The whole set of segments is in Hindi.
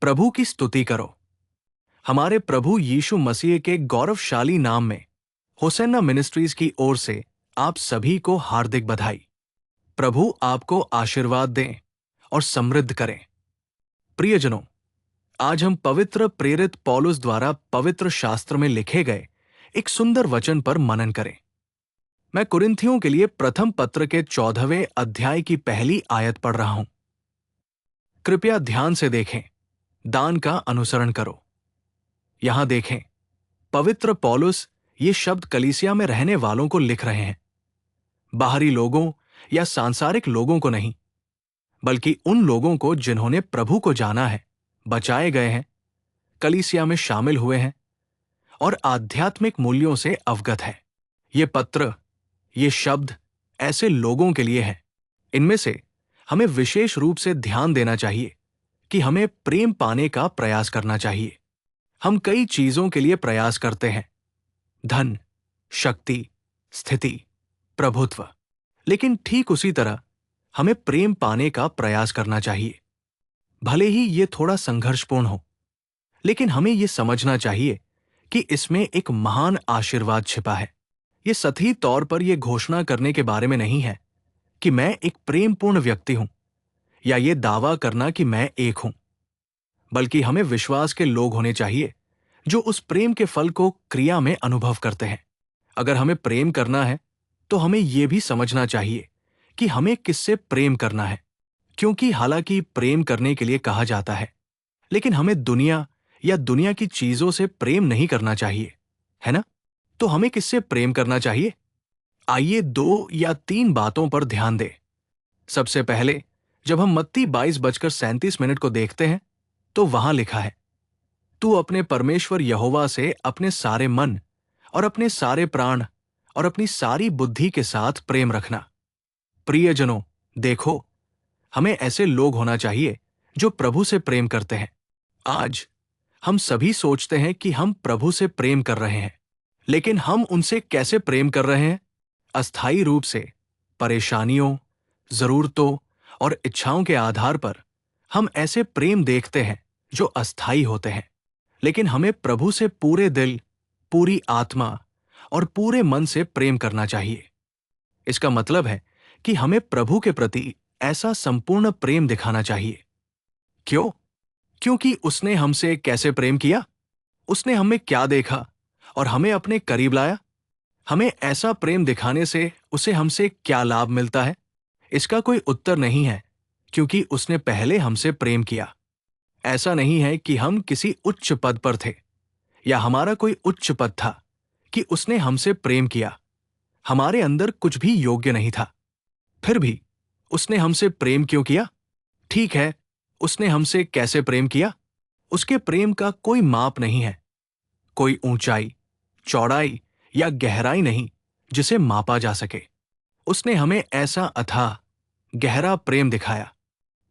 प्रभु की स्तुति करो। हमारे प्रभु यीशु मसीह के गौरवशाली नाम में होसेन्ना मिनिस्ट्रीज की ओर से आप सभी को हार्दिक बधाई। प्रभु आपको आशीर्वाद दें और समृद्ध करें। प्रियजनों, आज हम पवित्र प्रेरित पौलुस द्वारा पवित्र शास्त्र में लिखे गए एक सुंदर वचन पर मनन करें। मैं कुरिन्थियों के लिए प्रथम पत्र के 14वें अध्याय की पहली आयत पढ़ रहा हूं। कृपया ध्यान से देखें, दान का अनुसरण करो। यहां देखें, पवित्र पौलुस ये शब्द कलीसिया में रहने वालों को लिख रहे हैं। बाहरी लोगों या सांसारिक लोगों को नहीं, बल्कि उन लोगों को जिन्होंने प्रभु को जाना है, बचाए गए हैं, कलीसिया में शामिल हुए हैं और आध्यात्मिक मूल्यों से अवगत है। ये पत्र, ये शब्द ऐसे लोगों के लिए है। इनमें से हमें विशेष रूप से ध्यान देना चाहिए कि हमें प्रेम पाने का प्रयास करना चाहिए। हम कई चीजों के लिए प्रयास करते हैं, धन, शक्ति, स्थिति, प्रभुत्व, लेकिन ठीक उसी तरह हमें प्रेम पाने का प्रयास करना चाहिए। भले ही ये थोड़ा संघर्षपूर्ण हो, लेकिन हमें ये समझना चाहिए कि इसमें एक महान आशीर्वाद छिपा है। ये सतही तौर पर यह घोषणा करने के बारे में नहीं है कि मैं एक प्रेमपूर्ण व्यक्ति हूं, या ये दावा करना कि मैं एक हूं, बल्कि हमें विश्वास के लोग होने चाहिए जो उस प्रेम के फल को क्रिया में अनुभव करते हैं। अगर हमें प्रेम करना है तो हमें यह भी समझना चाहिए कि हमें किससे प्रेम करना है, क्योंकि हालांकि प्रेम करने के लिए कहा जाता है, लेकिन हमें दुनिया या दुनिया की चीजों से प्रेम नहीं करना चाहिए, है ना? तो हमें किससे प्रेम करना चाहिए? आइए 2 या 3 बातों पर ध्यान दें। सबसे पहले, जब हम मत्ती 22:37 को देखते हैं तो वहां लिखा है, तू अपने परमेश्वर यहोवा से अपने सारे मन और अपने सारे प्राण और अपनी सारी बुद्धि के साथ प्रेम रखना। प्रियजनों, देखो, हमें ऐसे लोग होना चाहिए जो प्रभु से प्रेम करते हैं। आज हम सभी सोचते हैं कि हम प्रभु से प्रेम कर रहे हैं, लेकिन हम उनसे कैसे प्रेम कर रहे हैं? अस्थायी रूप से, परेशानियों, जरूरतों और इच्छाओं के आधार पर हम ऐसे प्रेम देखते हैं जो अस्थायी होते हैं। लेकिन हमें प्रभु से पूरे दिल, पूरी आत्मा और पूरे मन से प्रेम करना चाहिए। इसका मतलब है कि हमें प्रभु के प्रति ऐसा संपूर्ण प्रेम दिखाना चाहिए। क्यों? क्योंकि उसने हमसे कैसे प्रेम किया? उसने हमें क्या देखा और हमें अपने करीब लाया? हमें ऐसा प्रेम दिखाने से उसे हमसे क्या लाभ मिलता है? इसका कोई उत्तर नहीं है, क्योंकि उसने पहले हमसे प्रेम किया। ऐसा नहीं है कि हम किसी उच्च पद पर थे या हमारा कोई उच्च पद था कि उसने हमसे प्रेम किया। हमारे अंदर कुछ भी योग्य नहीं था, फिर भी उसने हमसे प्रेम क्यों किया? ठीक है, उसने हमसे कैसे प्रेम किया? उसके प्रेम का कोई माप नहीं है, कोई ऊंचाई, चौड़ाई या गहराई नहीं जिसे मापा जा सके। उसने हमें ऐसा अथाह, गहरा प्रेम दिखाया।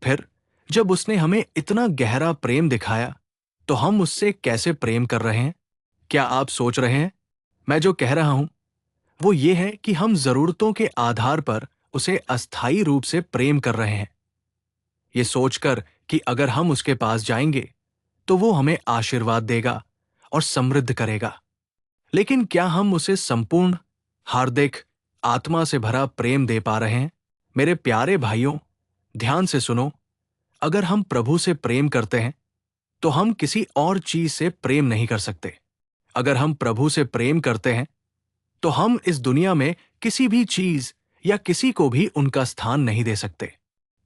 फिर जब उसने हमें इतना गहरा प्रेम दिखाया, तो हम उससे कैसे प्रेम कर रहे हैं? क्या आप सोच रहे हैं? मैं जो कह रहा हूं वो ये है कि हम जरूरतों के आधार पर उसे अस्थायी रूप से प्रेम कर रहे हैं, ये सोचकर कि अगर हम उसके पास जाएंगे तो वो हमें आशीर्वाद देगा और समृद्ध करेगा। लेकिन क्या हम उसे संपूर्ण, हार्दिक, आत्मा से भरा प्रेम दे पा रहे हैं? मेरे प्यारे भाइयों, ध्यान से सुनो। अगर हम प्रभु से प्रेम करते हैं तो हम किसी और चीज से प्रेम नहीं कर सकते। अगर हम प्रभु से प्रेम करते हैं तो हम इस दुनिया में किसी भी चीज या किसी को भी उनका स्थान नहीं दे सकते।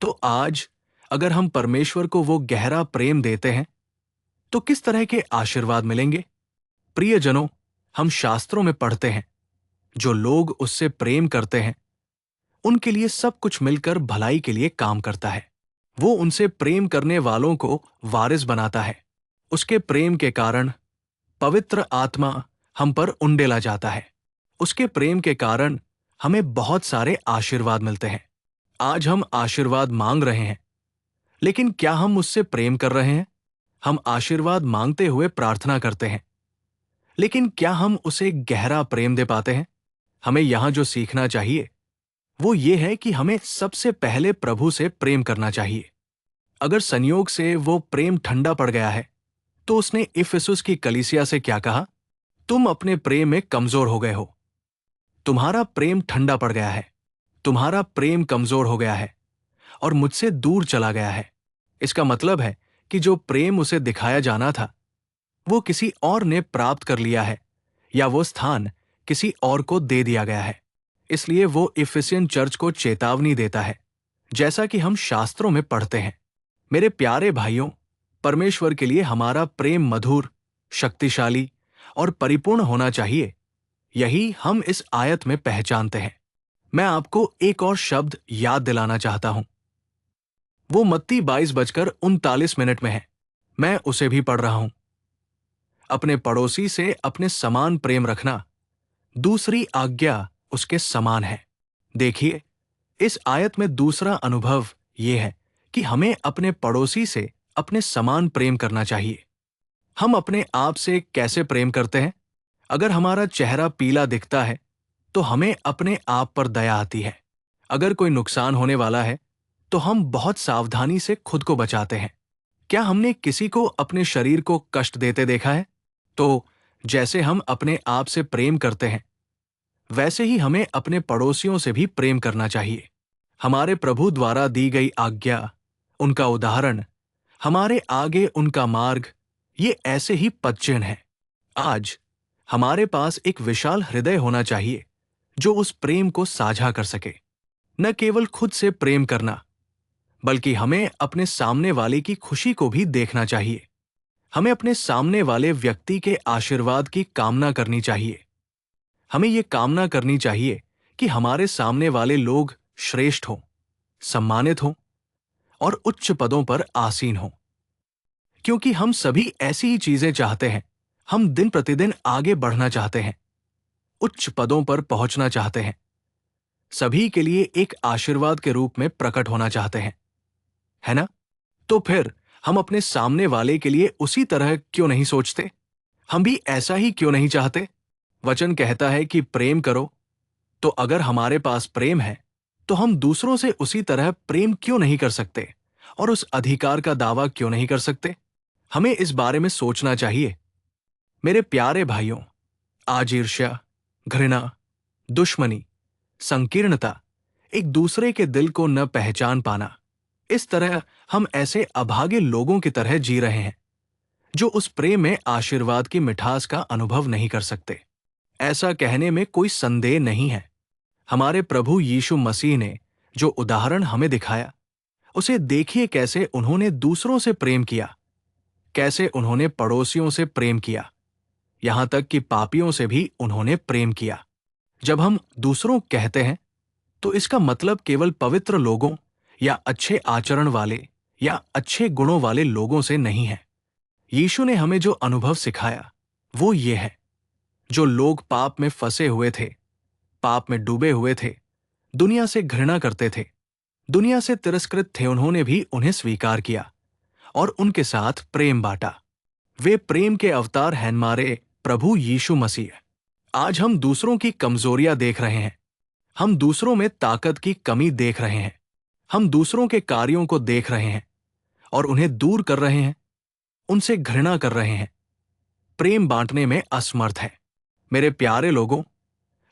तो आज अगर हम परमेश्वर को वो गहरा प्रेम देते हैं तो किस तरह के आशीर्वाद मिलेंगे? प्रियजनों, हम शास्त्रों में पढ़ते हैं, जो लोग उससे प्रेम करते हैं उनके लिए सब कुछ मिलकर भलाई के लिए काम करता है। वो उनसे प्रेम करने वालों को वारिस बनाता है। उसके प्रेम के कारण पवित्र आत्मा हम पर उंडेला जाता है। उसके प्रेम के कारण हमें बहुत सारे आशीर्वाद मिलते हैं। आज हम आशीर्वाद मांग रहे हैं, लेकिन क्या हम उससे प्रेम कर रहे हैं? हम आशीर्वाद मांगते हुए प्रार्थना करते हैं, लेकिन क्या हम उसे गहरा प्रेम दे पाते हैं? हमें यहां जो सीखना चाहिए वो ये है कि हमें सबसे पहले प्रभु से प्रेम करना चाहिए। अगर संयोग से वो प्रेम ठंडा पड़ गया है, तो उसने इफिसुस की कलीसिया से क्या कहा? तुम अपने प्रेम में कमजोर हो गए हो। तुम्हारा प्रेम ठंडा पड़ गया है, तुम्हारा प्रेम कमजोर हो गया है और मुझसे दूर चला गया है। इसका मतलब है कि जो प्रेम उसे दिखाया जाना था, वो किसी और ने प्राप्त कर लिया है या वो स्थान किसी और को दे दिया गया है। इसलिए वो इफिसियन चर्च को चेतावनी देता है, जैसा कि हम शास्त्रों में पढ़ते हैं। मेरे प्यारे भाइयों, परमेश्वर के लिए हमारा प्रेम मधुर, शक्तिशाली और परिपूर्ण होना चाहिए। यही हम इस आयत में पहचानते हैं। मैं आपको एक और शब्द याद दिलाना चाहता हूं। वो मत्ती 22:39 में है। मैं उसे भी पढ़ रहा हूं। अपने पड़ोसी से अपने समान प्रेम रखना, दूसरी आज्ञा उसके समान है। देखिए, इस आयत में दूसरा अनुभव यह है कि हमें अपने पड़ोसी से अपने समान प्रेम करना चाहिए। हम अपने आप से कैसे प्रेम करते हैं? अगर हमारा चेहरा पीला दिखता है, तो हमें अपने आप पर दया आती है। अगर कोई नुकसान होने वाला है, तो हम बहुत सावधानी से खुद को बचाते हैं। क्या हमने किसी को अपने शरीर को कष्ट देते देखा है? तो जैसे हम अपने आप से प्रेम करते हैं, वैसे ही हमें अपने पड़ोसियों से भी प्रेम करना चाहिए। हमारे प्रभु द्वारा दी गई आज्ञा, उनका उदाहरण, हमारे आगे उनका मार्ग, ये ऐसे ही पदचिह्न हैं। आज हमारे पास एक विशाल हृदय होना चाहिए जो उस प्रेम को साझा कर सके। न केवल खुद से प्रेम करना, बल्कि हमें अपने सामने वाले की खुशी को भी देखना चाहिए। हमें अपने सामने वाले व्यक्ति के आशीर्वाद की कामना करनी चाहिए। हमें ये कामना करनी चाहिए कि हमारे सामने वाले लोग श्रेष्ठ हों, सम्मानित हों और उच्च पदों पर आसीन हों। क्योंकि हम सभी ऐसी ही चीजें चाहते हैं। हम दिन प्रतिदिन आगे बढ़ना चाहते हैं, उच्च पदों पर पहुंचना चाहते हैं, सभी के लिए एक आशीर्वाद के रूप में प्रकट होना चाहते हैं, है ना? तो फिर हम अपने सामने वाले के लिए उसी तरह क्यों नहीं सोचते? हम भी ऐसा ही क्यों नहीं चाहते? वचन कहता है कि प्रेम करो। तो अगर हमारे पास प्रेम है, तो हम दूसरों से उसी तरह प्रेम क्यों नहीं कर सकते और उस अधिकार का दावा क्यों नहीं कर सकते? हमें इस बारे में सोचना चाहिए। मेरे प्यारे भाइयों, आज ईर्ष्या, घृणा, दुश्मनी, संकीर्णता, एक दूसरे के दिल को न पहचान पाना, इस तरह हम ऐसे अभागे लोगों की तरह जी रहे हैं जो उस प्रेम में आशीर्वाद की मिठास का अनुभव नहीं कर सकते। ऐसा कहने में कोई संदेह नहीं है। हमारे प्रभु यीशु मसीह ने जो उदाहरण हमें दिखाया, उसे देखिए कैसे उन्होंने दूसरों से प्रेम किया, कैसे उन्होंने पड़ोसियों से प्रेम किया, यहां तक कि पापियों से भी उन्होंने प्रेम किया। जब हम दूसरों कहते हैं, तो इसका मतलब केवल पवित्र लोगों या अच्छे आचरण वाले या अच्छे गुणों वाले लोगों से नहीं है। यीशु ने हमें जो अनुभव सिखाया, वो ये है, जो लोग पाप में फंसे हुए थे, पाप में डूबे हुए थे, दुनिया से घृणा करते थे, दुनिया से तिरस्कृत थे, उन्होंने भी उन्हें स्वीकार किया और उनके साथ प्रेम बांटा। वे प्रेम के अवतार हैं हमारे प्रभु यीशु मसीह। आज हम दूसरों की कमजोरियां देख रहे हैं, हम दूसरों में ताकत की कमी देख रहे हैं, हम दूसरों के कार्यों को देख रहे हैं और उन्हें दूर कर रहे हैं, उनसे घृणा कर रहे हैं, प्रेम बांटने में असमर्थ है। मेरे प्यारे लोगों,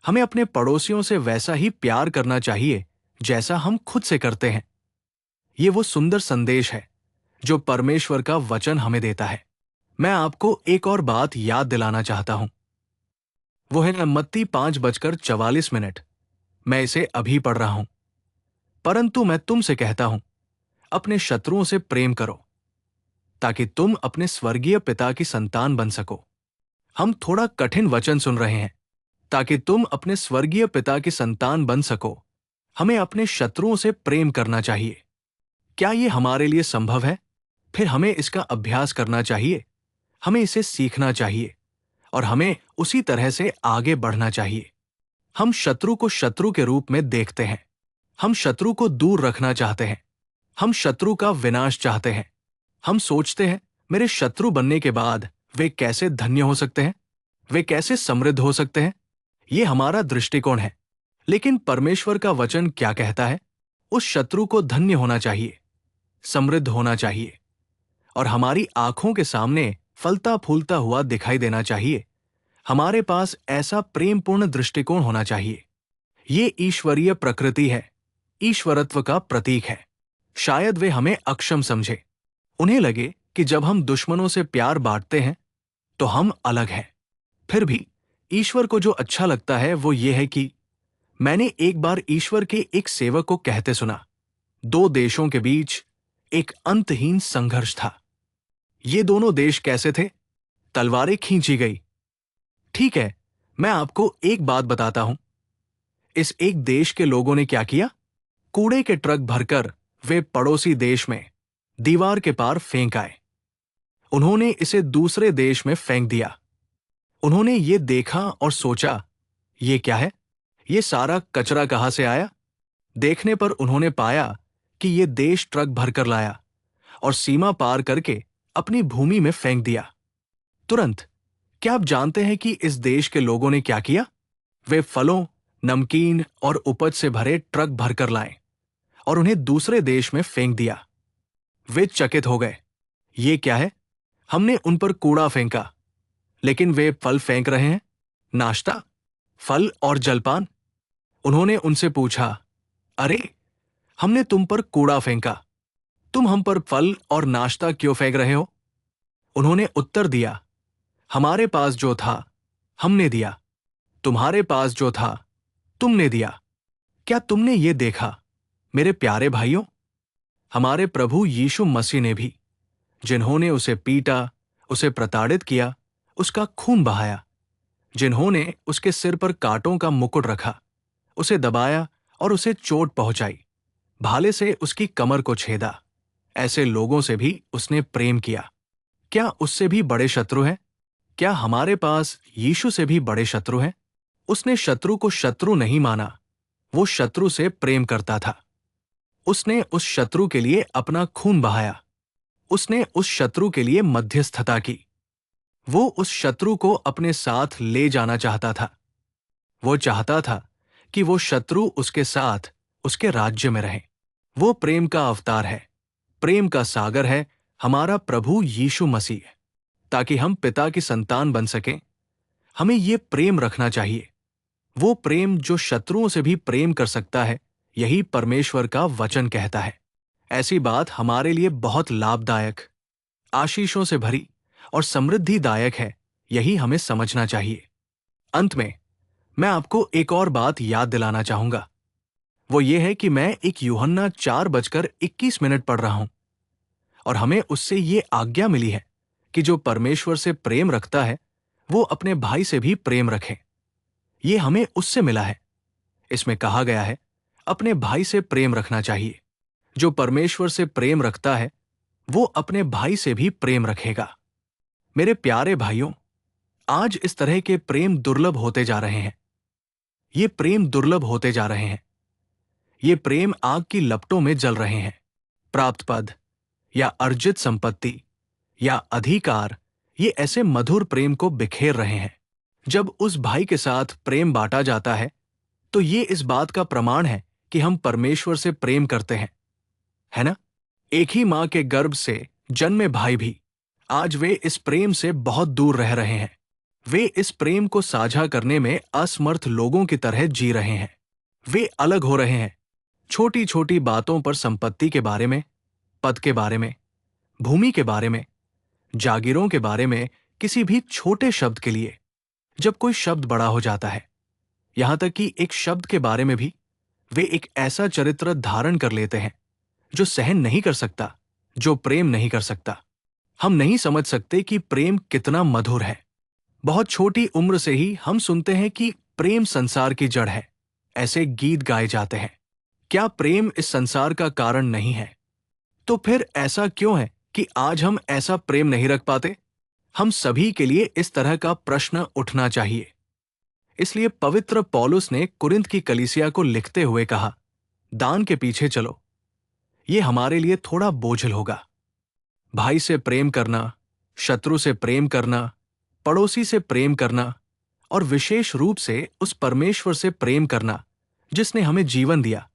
हमें अपने पड़ोसियों से वैसा ही प्यार करना चाहिए जैसा हम खुद से करते हैं। ये वो सुंदर संदेश है जो परमेश्वर का वचन हमें देता है। मैं आपको एक और बात याद दिलाना चाहता हूं। वो है मत्ती 5:44। मैं इसे अभी पढ़ रहा हूं। परंतु मैं तुमसे कहता हूं, अपने शत्रुओं से प्रेम करो, ताकि तुम अपने स्वर्गीय पिता की संतान बन सको। हम थोड़ा कठिन वचन सुन रहे हैं, ताकि तुम अपने स्वर्गीय पिता की संतान बन सको। हमें अपने शत्रुओं से प्रेम करना चाहिए। क्या ये हमारे लिए संभव है? फिर हमें इसका अभ्यास करना चाहिए, हमें इसे सीखना चाहिए और हमें उसी तरह से आगे बढ़ना चाहिए। हम शत्रु को शत्रु के रूप में देखते हैं, हम शत्रु को दूर रखना चाहते हैं, हम शत्रु का विनाश चाहते हैं। हम सोचते हैं, मेरे शत्रु बनने के बाद वे कैसे धन्य हो सकते हैं, वे कैसे समृद्ध हो सकते हैं। ये हमारा दृष्टिकोण है। लेकिन परमेश्वर का वचन क्या कहता है? उस शत्रु को धन्य होना चाहिए, समृद्ध होना चाहिए और हमारी आंखों के सामने फलता फूलता हुआ दिखाई देना चाहिए। हमारे पास ऐसा प्रेमपूर्ण दृष्टिकोण होना चाहिए। ये ईश्वरीय प्रकृति है, ईश्वरत्व का प्रतीक है। शायद वे हमें अक्षम समझे। उन्हें लगे कि जब हम दुश्मनों से प्यार बांटते हैं तो हम अलग हैं। फिर भी ईश्वर को जो अच्छा लगता है वो ये है कि मैंने एक बार ईश्वर के एक सेवक को कहते सुना, दो देशों के बीच एक अंतहीन संघर्ष था। ये दोनों देश कैसे थे? तलवारें खींची गई। ठीक है, मैं आपको एक बात बताता हूं। इस एक देश के लोगों ने क्या किया? कूड़े के ट्रक भरकर वे पड़ोसी देश में दीवार के पार फेंक आए। उन्होंने इसे दूसरे देश में फेंक दिया। उन्होंने ये देखा और सोचा, ये क्या है? ये सारा कचरा कहां से आया? देखने पर उन्होंने पाया कि ये देश ट्रक भरकर लाया और सीमा पार करके अपनी भूमि में फेंक दिया। तुरंत क्या आप जानते हैं कि इस देश के लोगों ने क्या किया? वे फलों, नमकीन और उपज से भरे ट्रक भरकर लाए और उन्हें दूसरे देश में फेंक दिया। वे चकित हो गए। ये क्या है? हमने उन पर कूड़ा फेंका, लेकिन वे फल फेंक रहे हैं, नाश्ता, फल और जलपान। उन्होंने उनसे पूछा, अरे, हमने तुम पर कूड़ा फेंका, तुम हम पर फल और नाश्ता क्यों फेंक रहे हो? उन्होंने उत्तर दिया, हमारे पास जो था हमने दिया, तुम्हारे पास जो था तुमने दिया। क्या तुमने ये देखा, मेरे प्यारे भाइयों? हमारे प्रभु यीशु मसीह ने भी, जिन्होंने उसे पीटा, उसे प्रताड़ित किया, उसका खून बहाया, जिन्होंने उसके सिर पर कांटों का मुकुट रखा, उसे दबाया और उसे चोट पहुंचाई, भाले से उसकी कमर को छेदा, ऐसे लोगों से भी उसने प्रेम किया। क्या उससे भी बड़े शत्रु हैं? क्या हमारे पास यीशु से भी बड़े शत्रु हैं? उसने शत्रु को शत्रु नहीं माना, वो शत्रु से प्रेम करता था। उसने उस शत्रु के लिए अपना खून बहाया। उसने उस शत्रु के लिए मध्यस्थता की। वो उस शत्रु को अपने साथ ले जाना चाहता था। वो चाहता था कि वो शत्रु उसके साथ उसके राज्य में रहे। वो प्रेम का अवतार है, प्रेम का सागर है हमारा प्रभु यीशु मसीह। ताकि हम पिता की संतान बन सकें, हमें ये प्रेम रखना चाहिए। वो प्रेम जो शत्रुओं से भी प्रेम कर सकता है, यही परमेश्वर का वचन कहता है। ऐसी बात हमारे लिए बहुत लाभदायक, आशीषों से भरी और समृद्धिदायक है, यही हमें समझना चाहिए। अंत में मैं आपको एक और बात याद दिलाना चाहूंगा। वो ये है कि मैं एक यूहन्ना 4:21 पढ़ रहा हूं और हमें उससे ये आज्ञा मिली है कि जो परमेश्वर से प्रेम रखता है वो अपने भाई से भी प्रेम रखे। ये हमें उससे मिला है। इसमें कहा गया है, अपने भाई से प्रेम रखना चाहिए। जो परमेश्वर से प्रेम रखता है वो अपने भाई से भी प्रेम रखेगा। मेरे प्यारे भाइयों, आज इस तरह के प्रेम दुर्लभ होते जा रहे हैं। ये प्रेम दुर्लभ होते जा रहे हैं। ये प्रेम आग की लपटों में जल रहे हैं। प्राप्त पद या अर्जित संपत्ति या अधिकार, ये ऐसे मधुर प्रेम को बिखेर रहे हैं। जब उस भाई के साथ प्रेम बांटा जाता है तो ये इस बात का प्रमाण है कि हम परमेश्वर से प्रेम करते हैं, है ना? एक ही मां के गर्भ से जन्मे भाई भी आज वे इस प्रेम से बहुत दूर रह रहे हैं। वे इस प्रेम को साझा करने में असमर्थ लोगों की तरह जी रहे हैं। वे अलग हो रहे हैं, छोटी छोटी बातों पर, संपत्ति के बारे में, पद के बारे में, भूमि के बारे में, जागीरों के बारे में, किसी भी छोटे शब्द के लिए। जब कोई शब्द बड़ा हो जाता है, यहां तक कि एक शब्द के बारे में भी, वे एक ऐसा चरित्र धारण कर लेते हैं जो सहन नहीं कर सकता, जो प्रेम नहीं कर सकता। हम नहीं समझ सकते कि प्रेम कितना मधुर है। बहुत छोटी उम्र से ही हम सुनते हैं कि प्रेम संसार की जड़ है, ऐसे गीत गाए जाते हैं। क्या प्रेम इस संसार का कारण नहीं है? तो फिर ऐसा क्यों है कि आज हम ऐसा प्रेम नहीं रख पाते? हम सभी के लिए इस तरह का प्रश्न उठना चाहिए। इसलिए पवित्र पौलुस ने कुरिन्थ की कलीसिया को लिखते हुए कहा, दान के पीछे चलो। ये हमारे लिए थोड़ा बोझिल होगा। भाई से प्रेम करना, शत्रु से प्रेम करना, पड़ोसी से प्रेम करना और विशेष रूप से उस परमेश्वर से प्रेम करना जिसने हमें जीवन दिया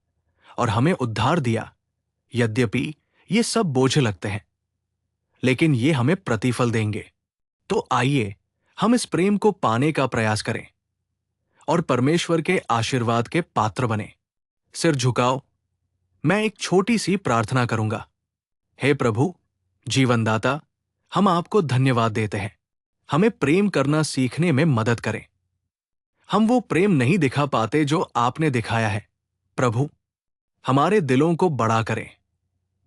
और हमें उद्धार दिया। यद्यपि ये सब बोझ लगते हैं, लेकिन ये हमें प्रतिफल देंगे। तो आइए हम इस प्रेम को पाने का प्रयास करें और परमेश्वर के आशीर्वाद के पात्र बने। सिर झुकाओ, मैं एक छोटी सी प्रार्थना करूंगा। हे प्रभु, जीवनदाता, हम आपको धन्यवाद देते हैं। हमें प्रेम करना सीखने में मदद करें। हम वो प्रेम नहीं दिखा पाते जो आपने दिखाया है। प्रभु, हमारे दिलों को बड़ा करें।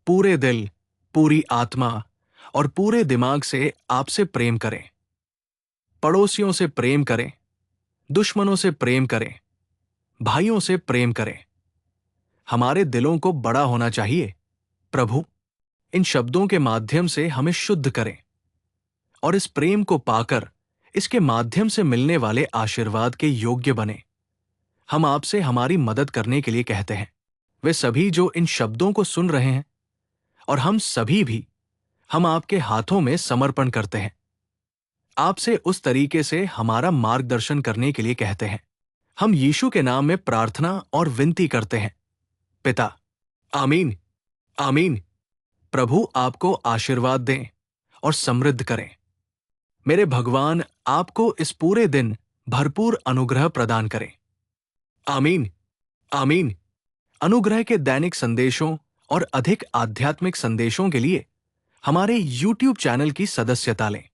पूरे दिल, पूरी आत्मा और पूरे दिमाग से आपसे प्रेम करें। पड़ोसियों से प्रेम करें, दुश्मनों से प्रेम करें, भाइयों से प्रेम करें। हमारे दिलों को बड़ा होना चाहिए। प्रभु, इन शब्दों के माध्यम से हमें शुद्ध करें और इस प्रेम को पाकर इसके माध्यम से मिलने वाले आशीर्वाद के योग्य बने। हम आपसे हमारी मदद करने के लिए कहते हैं। वे सभी जो इन शब्दों को सुन रहे हैं और हम सभी भी, हम आपके हाथों में समर्पण करते हैं। आपसे उस तरीके से हमारा मार्गदर्शन करने के लिए कहते हैं। हम यीशु के नाम में प्रार्थना और विनती करते हैं। पिता, आमीन, आमीन। प्रभु आपको आशीर्वाद दें और समृद्ध करें। मेरे भगवान आपको इस पूरे दिन भरपूर अनुग्रह प्रदान करें। आमीन, आमीन। अनुग्रह के दैनिक संदेशों और अधिक आध्यात्मिक संदेशों के लिए हमारे YouTube चैनल की सदस्यता लें।